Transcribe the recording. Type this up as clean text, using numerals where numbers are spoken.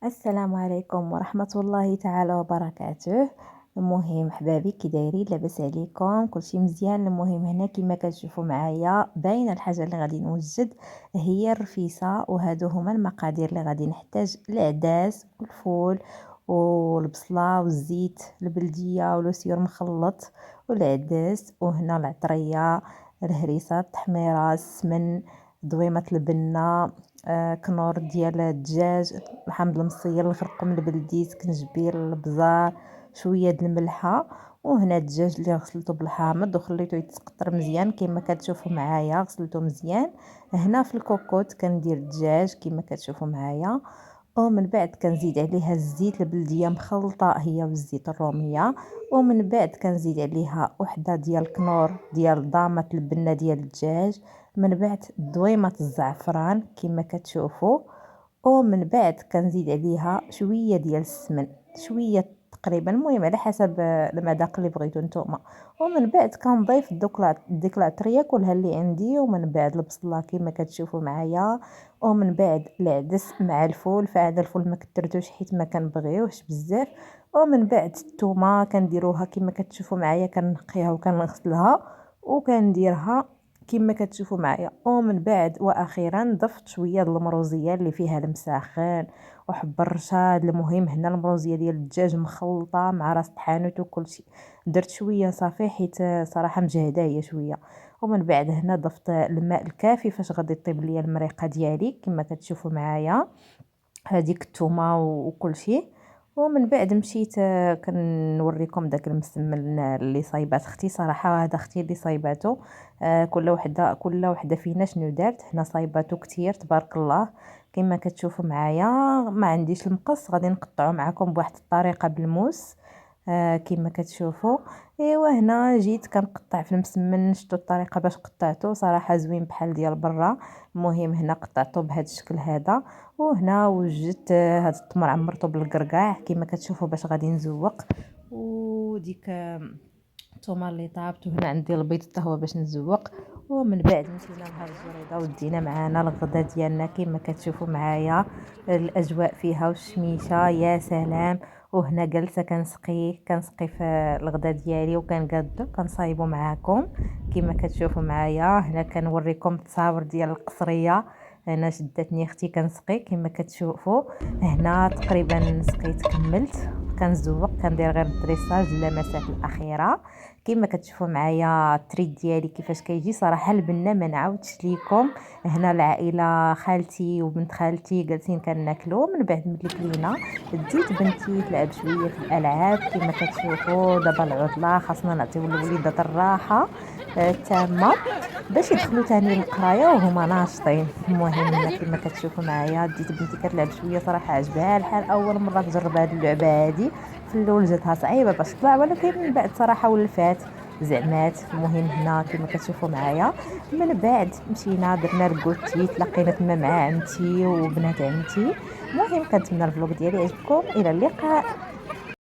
السلام عليكم ورحمة الله تعالى وبركاته. المهم حبابي كي دايرين لاباس عليكم كلشي مزيان. المهم هنا كما كتشوفوا معايا باينه الحاجه اللي غادي نوجد هي الرفيسه، وهادو هما المقادير اللي غادي نحتاج: العدس والفول والبصله والزيت البلديه ولوسيور مخلط والعدس، وهنا العطريه، الهريسه، التحميره، السمن، ضويمه البنه، كنور ديال الدجاج، الحامض المصير، الخرقوم البلدي، سكنجبير، البزار، شويه د الملحه. وهنا الدجاج اللي غسلته بالحامض وخليته يتسقطر مزيان كما كتشوفوا معايا، غسلته مزيان. هنا في الكوكوط كندير الدجاج كما كتشوفوا معايا، ومن بعد كنزيد عليها الزيت البلديه مخلطه هي والزيت الروميه، ومن بعد كنزيد عليها وحده ديال كنور ديال ضامه البنه ديال الدجاج، من بعد دويمه الزعفران كما كتشوفوا، ومن بعد كنزيد عليها شويه ديال السمن، شويه تقريبا، المهم على حسب المذاق اللي بغيتو نتوما. ومن بعد كنضيف ديك العطريه كلها اللي عندي، ومن بعد البصله كما كتشوفوا معايا، ومن بعد العدس مع الفول. فهذا الفول ما كثرتوش حيت ما كنبغيوهش بزاف. ومن بعد الثومه كنديروها كما كتشوفوا معايا، كنقيها وكنغسلها وكنديرها كما كتشوفوا معايا. ومن بعد واخيرا ضفت شويه د المروزيه اللي فيها المساخن وحب الرشاد. المهم هنا المروزيه ديال الدجاج مخلطه مع راس الحانوت وكلشي، درت شويه صافي حيت صراحه مجهده هي شويه. ومن بعد هنا ضفت الماء الكافي فاش غادي طيب ليا المريقه ديالي كما كتشوفوا معايا، هذيك الثومه وكلشي. ومن بعد مشيت كنوريكم داك المسمن اللي صايبات اختي. صراحه هذا اختي اللي صايباتو، كل وحده فينا شنو دارت. هنا صايباتو كتير تبارك الله كما كتشوفوا معايا. ما عنديش المقص، غادي نقطعو معكم بواحد الطريقه بالموس كما كتشوفوا. ايوا هنا جيت كنقطع في المسمن، شفتوا الطريقه باش قطعته صراحه زوين بحال ديال برا. المهم هنا قطعته بهذا الشكل هذا. وهنا وجدت هذا التمر عمرته بالقرقاع كما كتشوفوا باش غادي نزوق، وديك الثومه اللي طابت، وهنا عندي البيض حتى هو باش نزوق. ومن بعد مشينا لهاد الجريده ودينا معانا الغدا ديالنا كما كتشوفوا معايا. الاجواء فيها والشميشه يا سلام. وهنا جالسه كنسقي في الغدا ديالي وكنقادو كنصايبو معاكم كما كتشوفوا معايا. هنا كنوريكم التصاور ديال القصريه، هنا شدتني اختي كنسقي كما كتشوفوا. هنا تقريبا سقيت كملت كنزوق، كندير غير الدريساج اللمسات الاخيره كما كتشوفوا معايا. التريد ديالي كيفاش كيجي صراحه البنه ما نعاودش ليكم. هنا العائله خالتي وبنت خالتي جالسين كناكلوا. من بعد ملي كلينا ديت بنتي تلعب شويه في الالعاب كما كتشوفوا. دابا العطله خاصنا نعطيو الوليدات الراحه التامه باش يدخلوا تاني للقرايه وهما ناشطين. المهم هنا كما كتشوفوا معايا ديت بنتي كتلعب شويه، صراحه عجبها الحال، اول مره تجرب هذه اللعبه هذه. في الاول جاتها صعيبه باش تطلع، ولكن من بعد صراحه ولفات زعمات. المهم هنا كما كتشوفوا معايا من بعد مشينا درنا الكوتي، تلاقينا تما مع عمتي وبنات عمتي. المهم كنتمنى الفلوق ديالي عجبكم، الى اللقاء.